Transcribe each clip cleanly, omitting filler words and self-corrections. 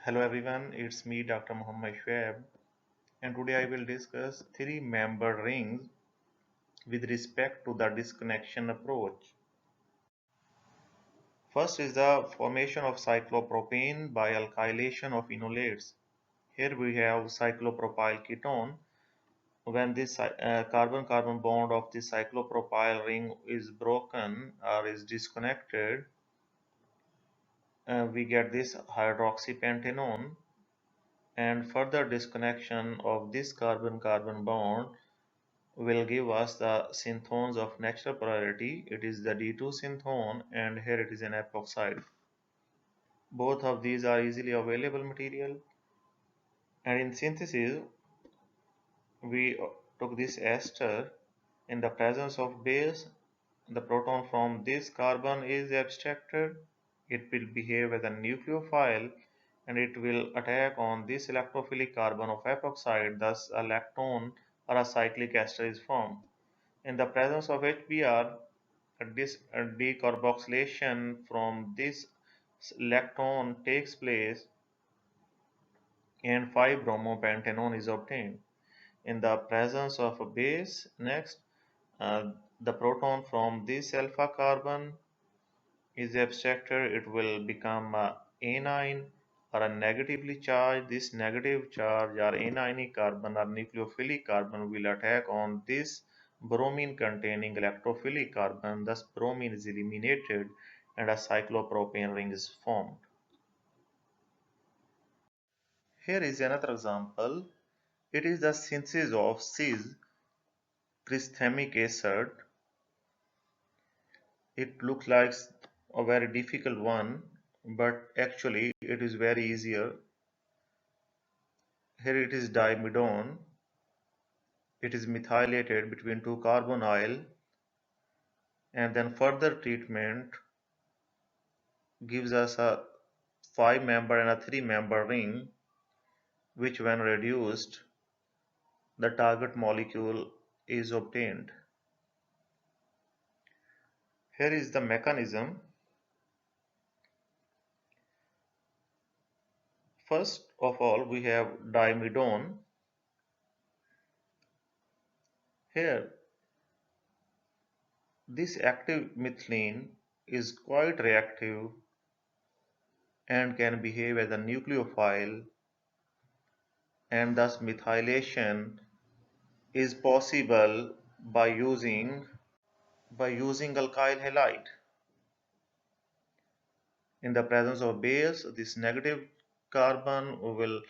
Hello everyone, it's me Dr. Muhammad Shoaib, and today I will discuss three member rings with respect to the disconnection approach. First is the formation of cyclopropane by alkylation of enolates. Here we have cyclopropyl ketone. When this carbon-carbon bond of the cyclopropyl ring is broken or is disconnected, we get this hydroxypentanone, and further disconnection of this carbon-carbon bond will give us the synthones of natural polarity. It is the D2 synthone, and here it is an epoxide. Both of these are easily available material, and in synthesis we took this ester. In the presence of base, the proton from this carbon is abstracted. It will behave as a nucleophile, and it will attack on this electrophilic carbon of epoxide. Thus a lactone or a cyclic ester is formed. In the presence of HBr, a decarboxylation from this lactone takes place and 5-bromopentanone is obtained. In the presence of a base, next, the proton from this alpha carbon is abstracted. It will become anion or a negatively charged. This negative charge or anionic carbon or nucleophilic carbon will attack on this bromine containing electrophilic carbon. Thus bromine is eliminated and a cyclopropane ring is formed. Here is another example. It is the synthesis of cis tristhemic acid. It looks like a very difficult one, but actually it is very easier. Here it is dimidone. It is methylated between two carbonyl, and then further treatment gives us a 5-member and a 3-member ring, which when reduced, the target molecule is obtained. Here is the mechanism. First of all, we have dimidone. Here, this active methylene is quite reactive and can behave as a nucleophile, and thus methylation is possible by using alkyl halide. In the presence of base, this negative carbon will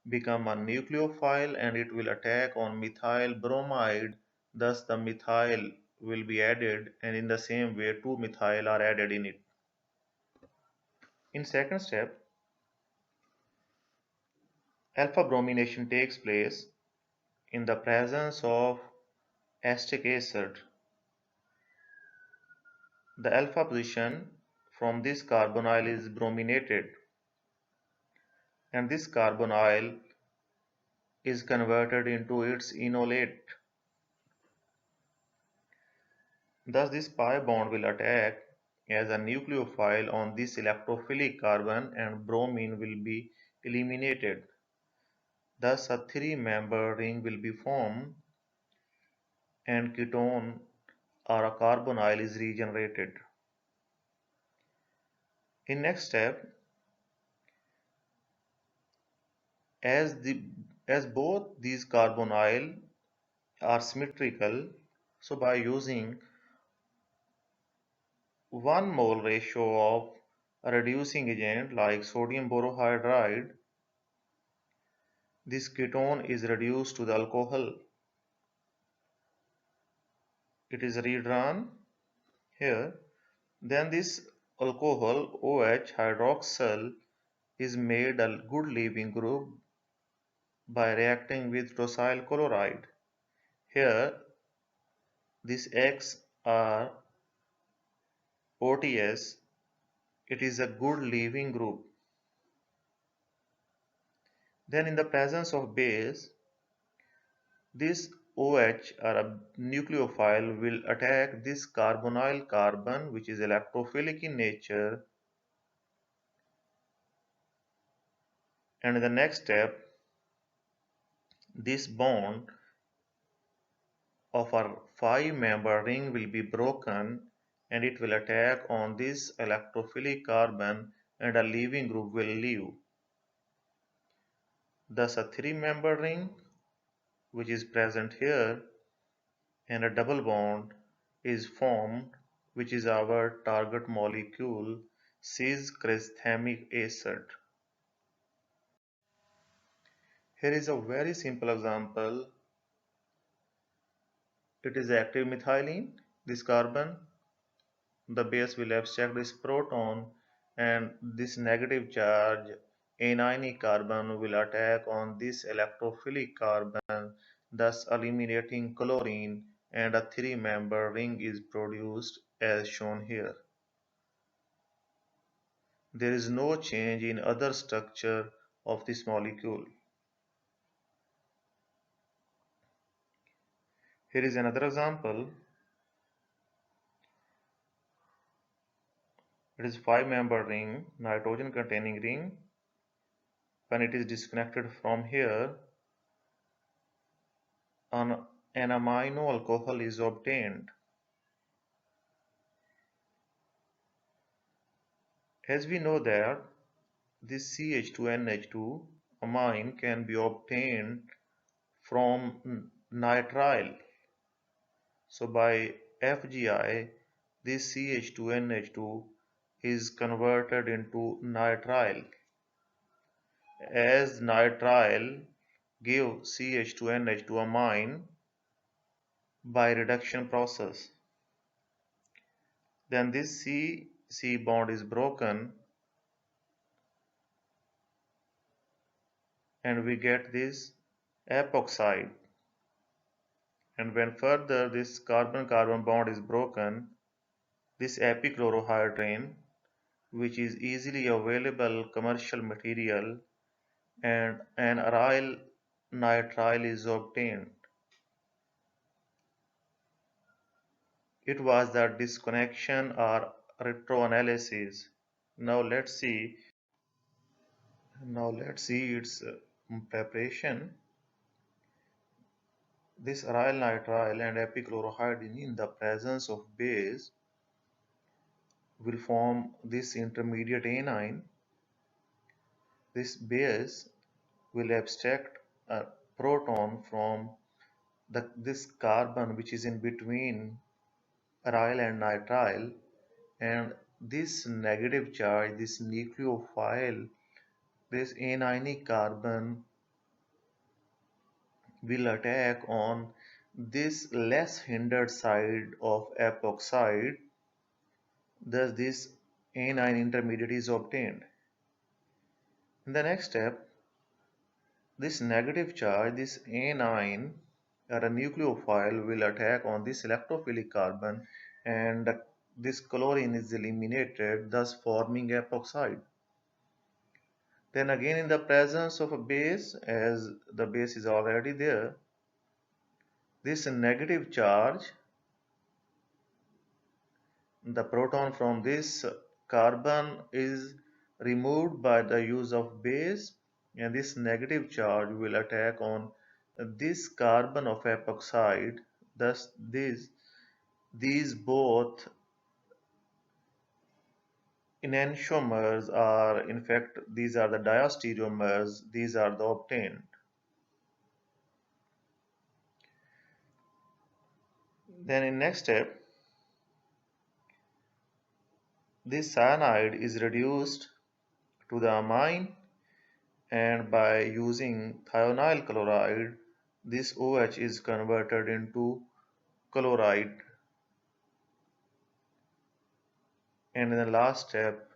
become a nucleophile and it will attack on methyl bromide. Thus the methyl will be added, and in the same way 2 methyl are added in it. In second step, alpha bromination takes place in the presence of acetic acid. The alpha position from this carbonyl is brominated, and this carbonyl is converted into its enolate. Thus this pi bond will attack as a nucleophile on this electrophilic carbon and bromine will be eliminated. Thus a 3-member ring will be formed and ketone or a carbonyl is regenerated. In next step, as both these carbonyl are symmetrical, so by using 1 mole ratio of a reducing agent like sodium borohydride, this ketone is reduced to the alcohol. It is redrawn here. Then this alcohol OH hydroxyl is made a good leaving group by reacting with tosyl chloride. Here this X or OTS, it is a good leaving group. Then in the presence of base, this OH or a nucleophile will attack this carbonyl carbon, which is electrophilic in nature, And in the next step, this bond of our 5-member ring will be broken and it will attack on this electrophilic carbon and a leaving group will leave. Thus a 3-member ring which is present here and a double bond is formed, which is our target molecule cis-cristhamic acid. Here is a very simple example. It is active methylene, this carbon. The base will abstract this proton and this negative charge anionic carbon will attack on this electrophilic carbon, thus eliminating chlorine, and a 3-member ring is produced as shown here. There is no change in other structure of this molecule. Here is another example. It is 5-member ring, nitrogen containing ring. When it is disconnected from here, an amino alcohol is obtained. As we know that this CH2NH2 amine can be obtained from nitrile. So by FGI, this CH2NH2 is converted into nitrile. As nitrile give CH2NH2 amine by reduction process. Then this C bond is broken and we get this epoxide. And when further this carbon-carbon bond is broken, this epichlorohydrin, which is easily available commercial material, and an aryl nitrile is obtained. It was the disconnection or retroanalysis. Now let's see its preparation. This aryl nitrile and epichlorohydrin in the presence of base will form this intermediate anion. This base will abstract a proton from this carbon which is in between aryl and nitrile, and this negative charge, this nucleophile, this anionic carbon will attack on this less hindered side of epoxide. Thus this anion intermediate is obtained. In the next step, this negative charge, this anion or a nucleophile will attack on this electrophilic carbon and this chlorine is eliminated, thus forming epoxide. Then again in the presence of a base, as the base is already there, this negative charge, the proton from this carbon is removed by the use of base and this negative charge will attack on this carbon of epoxide. Thus these both enantiomers are, in fact these are the diastereomers, these are the obtained. Then in next step, this cyanide is reduced to the amine and by using thionyl chloride, this OH is converted into chloride. And in the last step,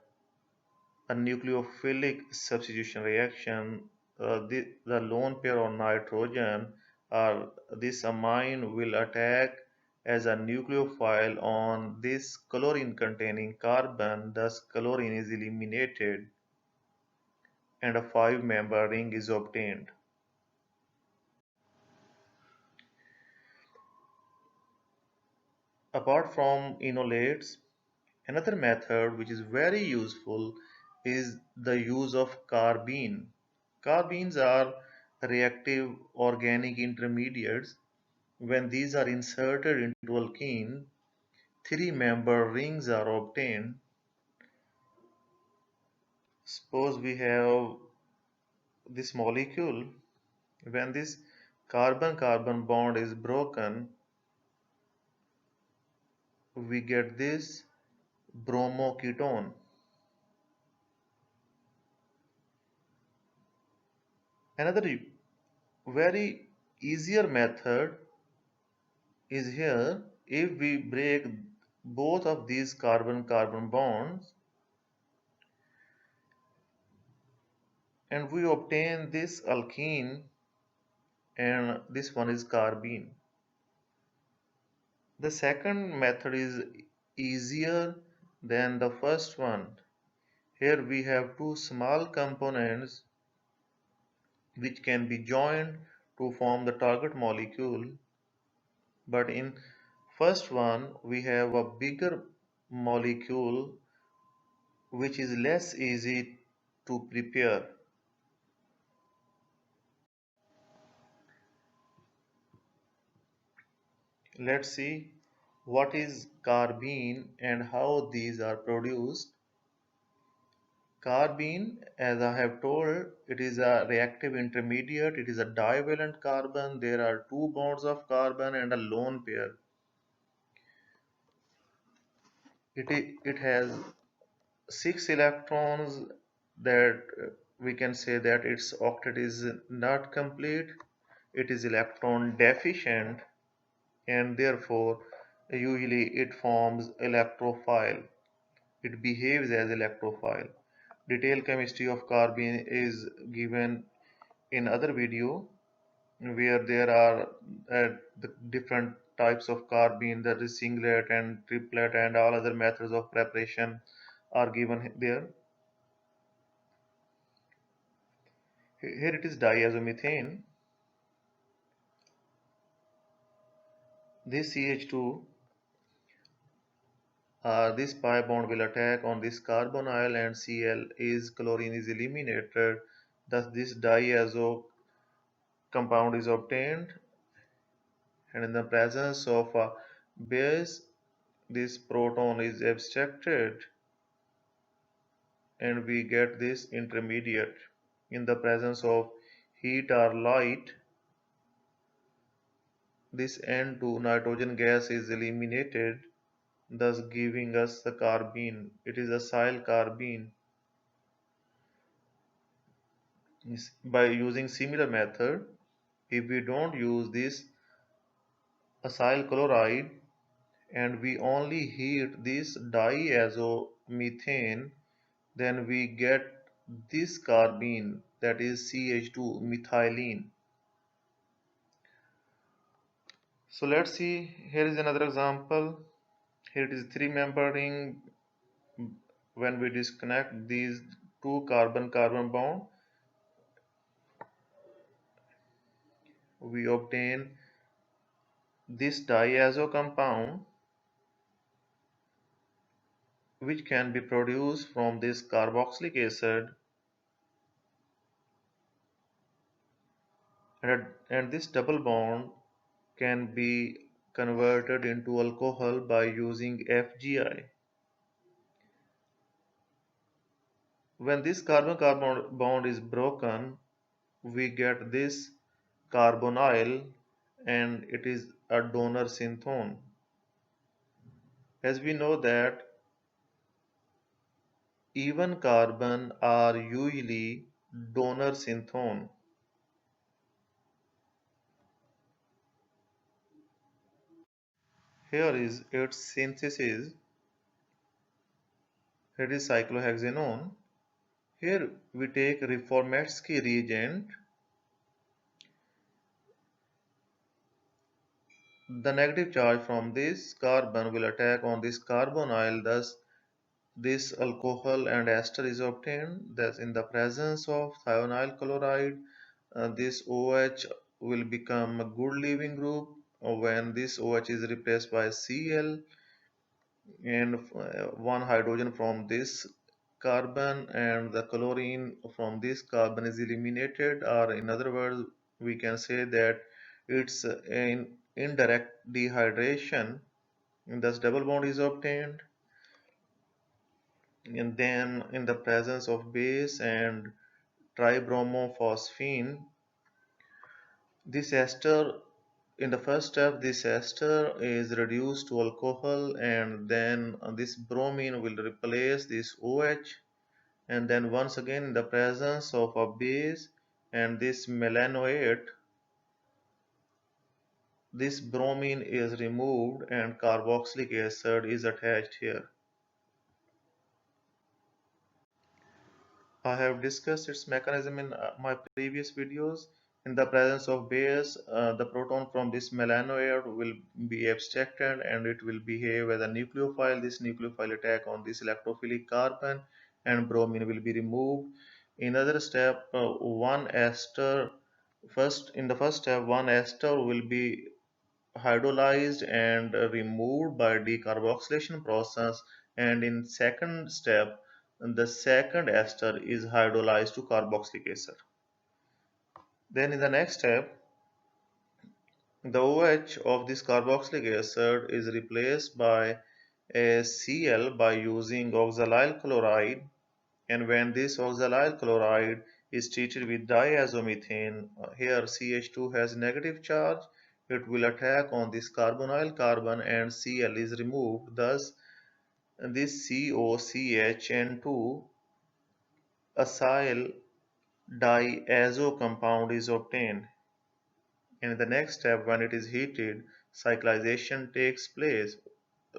a nucleophilic substitution reaction, the lone pair on nitrogen or this amine will attack as a nucleophile on this chlorine containing carbon, thus chlorine is eliminated and a 5-member ring is obtained. Apart from enolates, another method which is very useful is the use of carbene. Carbenes are reactive organic intermediates. When these are inserted into alkene, three-member rings are obtained. Suppose we have this molecule. When this carbon-carbon bond is broken, we get this bromoketone. Another very easier method is here. If we break both of these carbon-carbon bonds and we obtain this alkene, and this one is carbene. The second method is easier than the first one. Here we have two small components which can be joined to form the target molecule, but in first one we have a bigger molecule which is less easy to prepare. Let's see what is carbene and how these are produced. Carbene, as I have told, it is a reactive intermediate. It is a divalent carbon. There are two bonds of carbon and a lone pair. It has 6 electrons. That we can say that its octet is not complete. It is electron deficient, and therefore usually it forms electrophile. It behaves as electrophile. Detailed chemistry of carbene is given in other video, where there are the different types of carbene, that is singlet and triplet and all other methods of preparation are given there. Here it is diazomethane. This CH2, this pi bond will attack on this carbonyl and Cl is chlorine is eliminated. Thus this diazo compound is obtained, and in the presence of a base this proton is abstracted and we get this intermediate. In the presence of heat or light, this N2 nitrogen gas is eliminated, thus giving us the carbene. It is acyl carbene. By using similar method, if we don't use this acyl chloride and we only heat this diazomethane, then we get this carbene, that is CH2 methylene. So let's see, here is another example. Here it is three-member ring. When we disconnect these two carbon-carbon bond, we obtain this diazo compound, which can be produced from this carboxylic acid, and this double bond can be converted into alcohol by using FGI. When this carbon-carbon bond is broken, we get this carbonyl, and it is a donor synthone. As we know that even carbon are usually donor synthone. Here is its synthesis. Here is cyclohexanone. Here we take Reformatsky reagent. The negative charge from this carbon will attack on this carbonyl, thus this alcohol and ester is obtained. Thus in the presence of thionyl chloride, this OH will become a good leaving group. When this OH is replaced by Cl and one hydrogen from this carbon and the chlorine from this carbon is eliminated, or in other words, we can say that it's an indirect dehydration, and thus double bond is obtained. And then in the presence of base and tribromophosphine, this ester, in the first step, this ester is reduced to alcohol, and then this bromine will replace this OH, and then once again in the presence of a base and this malonate, this bromine is removed and carboxylic acid is attached here. I have discussed its mechanism in my previous videos. In the presence of base, the proton from this malanoid will be abstracted and it will behave as a nucleophile. This nucleophile attack on this electrophilic carbon and bromine will be removed. In other step, one ester, in the first step, one ester will be hydrolyzed and removed by decarboxylation process, and in second step the second ester is hydrolyzed to carboxylic acid. Then in the next step the OH of this carboxylic acid is replaced by a Cl by using oxalyl chloride, and when this oxalyl chloride is treated with diazomethane, here CH2 has negative charge, it will attack on this carbonyl carbon and Cl is removed. Thus, this COCHN2 acyl diazo compound is obtained. In the next step, when it is heated, cyclization takes place.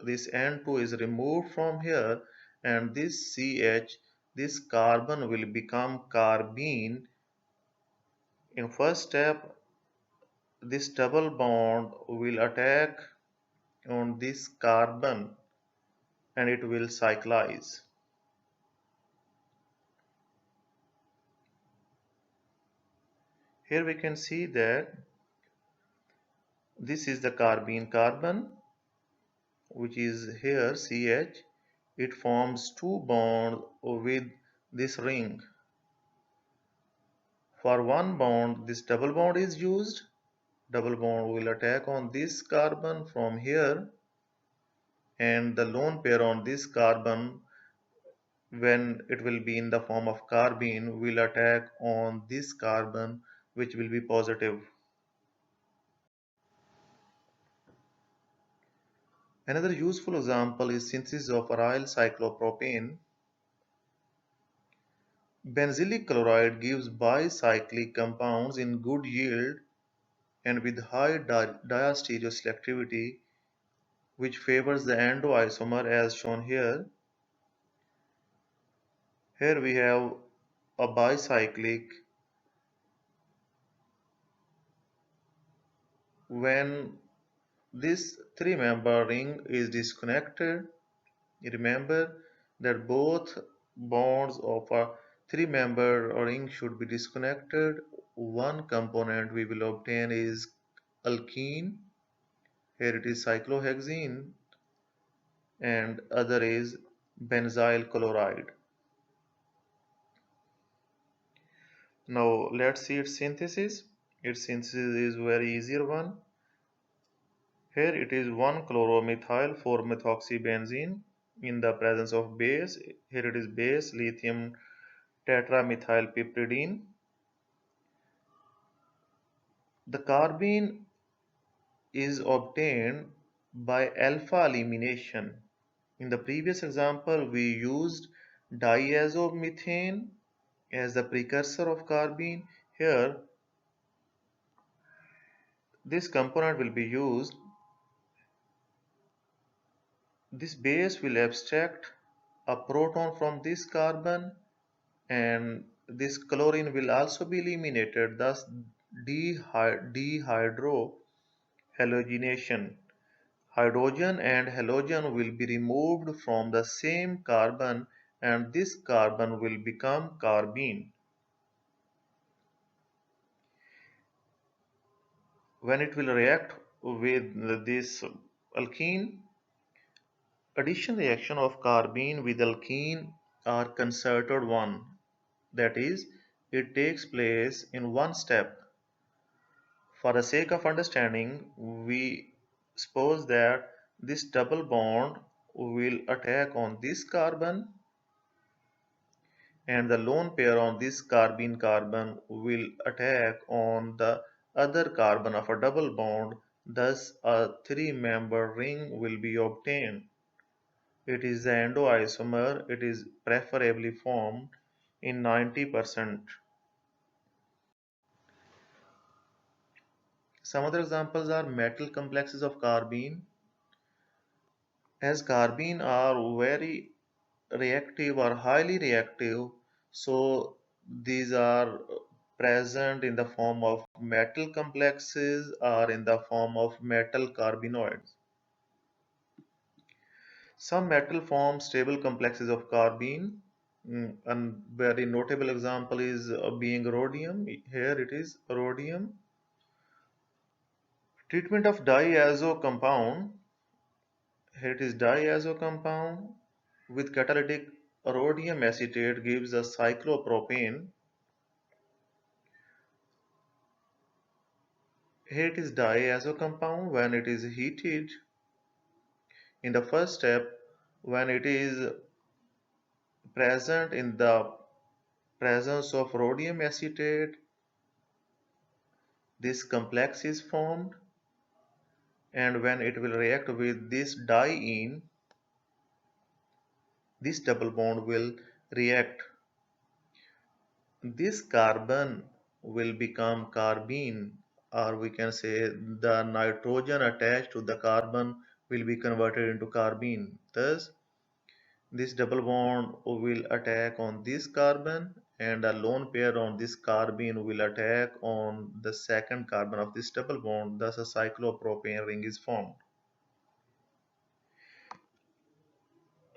This N2 is removed from here, and this CH, this carbon will become carbene. In first step, this double bond will attack on this carbon and it will cyclize. Here we can see that this is the carbene carbon, which is here CH. It forms two bonds with this ring. For one bond, this double bond is used. Double bond will attack on this carbon from here, and the lone pair on this carbon, when it will be in the form of carbene, will attack on this carbon, which will be positive. Another useful example is synthesis of Aryl-cyclopropane. Benzylic chloride gives bicyclic compounds in good yield and with high diastereoselectivity, which favors the endo isomer as shown here. Here we have a bicyclic. When this three-member ring is disconnected, remember that both bonds of a three-member ring should be disconnected. One component we will obtain is alkene. Here it is cyclohexene, and other is benzyl chloride. Now let's see its synthesis. Its synthesis is very easier one. Here it is 1-chloromethyl 4-methoxybenzene in the presence of base. Here it is base lithium tetramethylpiperidine. The carbene is obtained by alpha elimination. In the previous example, we used diazomethane as the precursor of carbene. Here, this component will be used. This base will abstract a proton from this carbon, and this chlorine will also be eliminated. Thus, dehydrohalogenation. Hydrogen and halogen will be removed from the same carbon, and this carbon will become carbene. When it will react with this alkene, addition reaction of carbene with alkene are concerted one. That is, it takes place in one step. For the sake of understanding, we suppose that this double bond will attack on this carbon and the lone pair on this carbene carbon will attack on the other carbon of a double bond. Thus, a three-member ring will be obtained. It is the endoisomer. It is preferably formed in 90%. Some other examples are metal complexes of carbene. As carbene are very reactive or highly reactive, so these are present in the form of metal complexes or in the form of metal carbenoids. Some metal form stable complexes of carbene. A very notable example is being rhodium. Here it is rhodium. Treatment of diazo compound. Here it is diazo compound with catalytic rhodium acetate gives a cyclopropane. Here it is diazo compound when it is heated. In the first step, when it is present in the presence of rhodium acetate, this complex is formed, and when it will react with this diene, this double bond will react. This carbon will become carbene, or we can say the nitrogen attached to the carbon will be converted into carbene. Thus, this double bond will attack on this carbon and a lone pair on this carbene will attack on the second carbon of this double bond. Thus, a cyclopropane ring is formed.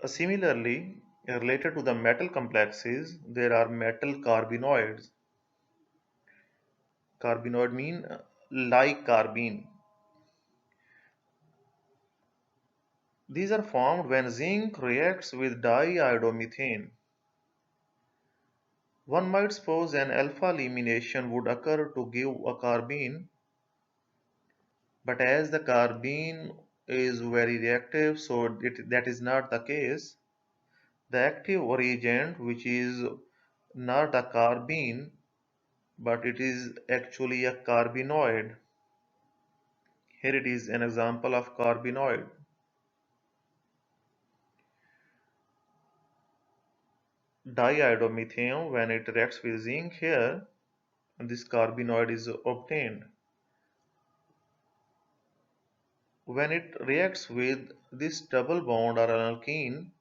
Similarly, related to the metal complexes, there are metal carbenoids. Carbenoid mean like carbene. These are formed when zinc reacts with diiodomethane. One might suppose an alpha elimination would occur to give a carbene, but as the carbene is very reactive, so that is not the case. The active reagent, which is not a carbene, but it is actually a carbenoid. Here it is an example of carbenoid. Diiodomethane, when it reacts with zinc here, this carbenoid is obtained. When it reacts with this double bond or an alkene,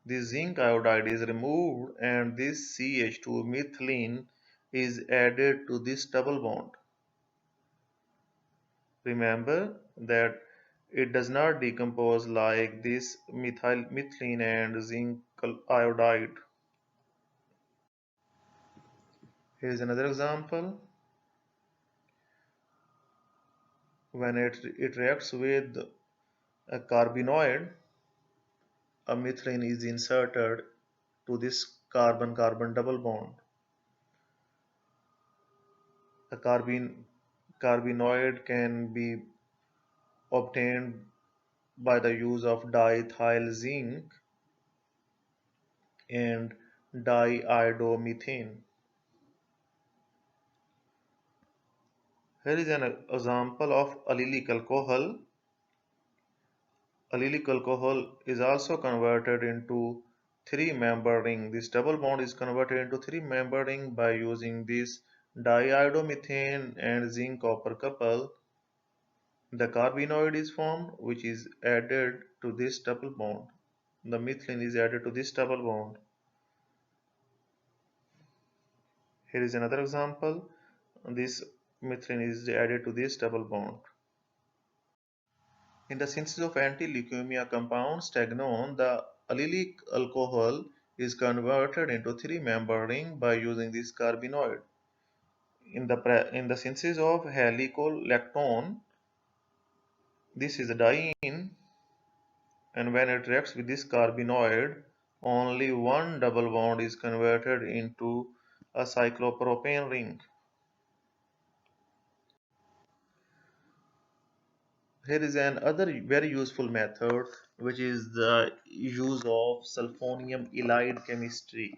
the zinc iodide is removed and this CH2 methylene is added to this double bond. Remember that it does not decompose like this methylene and zinc iodide. Here is another example. When it reacts with a carbenoid, a methylene is inserted to this carbon-carbon double bond. A carbenoid can be obtained by the use of diethyl zinc and diiodomethane. Here is an example of allylic alcohol. Allylic alcohol is also converted into three-member ring. This double bond is converted into three-member ring by using this diiodomethane and zinc copper couple. The carbenoid is formed, which is added to this double bond. The methylene is added to this double bond. Here is another example. This methylene is added to this double bond. In the synthesis of anti-leukemia compound stagnon, the allylic alcohol is converted into three-member ring by using this carbenoid. In the synthesis of helicolactone, this is a diene, and when it reacts with this carbenoid, only one double bond is converted into a cyclopropane ring. Here is another very useful method, which is the use of sulfonium ylide chemistry.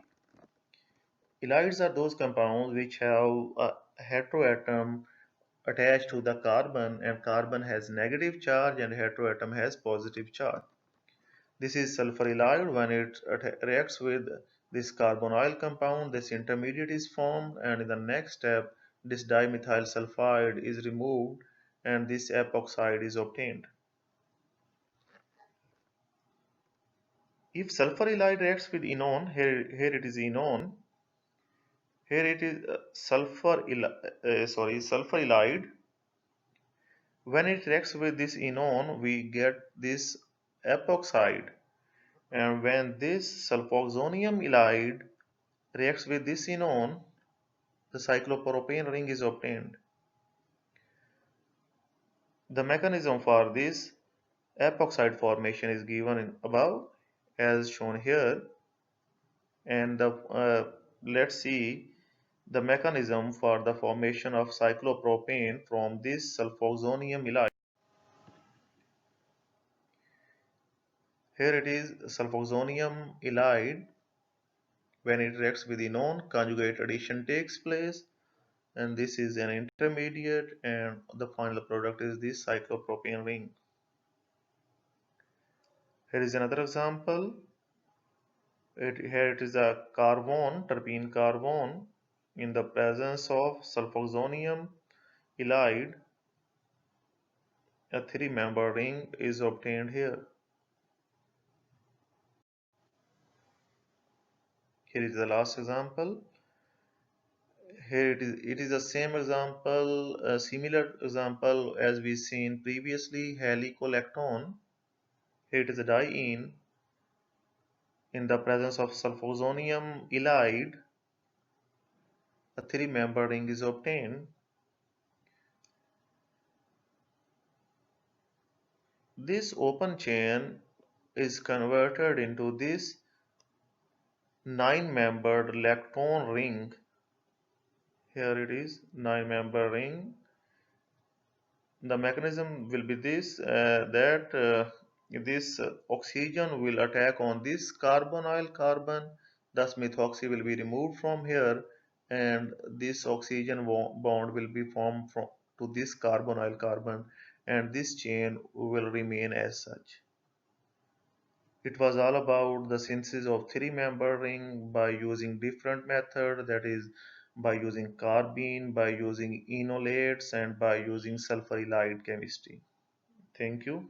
Ylides are those compounds which have a heteroatom attached to the carbon, and carbon has negative charge and heteroatom has positive charge. This is sulfur ylide. When it reacts with this carbonyl compound, this intermediate is formed, and in the next step, this dimethyl sulfide is removed and this epoxide is obtained. If sulfur ylide reacts with enone, here it is enone, here it is sulfur ylide. When it reacts with this enone, we get this epoxide, and when this sulfoxonium ylide reacts with this enone, the cyclopropane ring is obtained. The mechanism for this epoxide formation is given above as shown here, and let's see the mechanism for the formation of cyclopropane from this sulfoxonium ylide. Here it is sulfoxonium ylide. When it reacts with enone, conjugate addition takes place, and this is an intermediate, and the final product is this cyclopropane ring. Here is another example. Here it is a carbon, terpene carbon. In the presence of sulfoxonium ylide, a three-member ring is obtained here. Here is the last example. Here it is the same example, a similar example as we seen previously, helicolactone. Here it is a diene. In the presence of sulfoxonium ylide, a three-member ring is obtained. This open chain is converted into this nine-membered lactone ring. Here it is, nine-member ring. The mechanism will be this, that this oxygen will attack on this carbonyl carbon, thus methoxy will be removed from here, and this oxygen bond will be formed to this carbonyl carbon, and this chain will remain as such. It was all about the synthesis of three-member ring by using different method, that is by using carbene, by using enolates, and by using sulfur ylide chemistry. Thank you.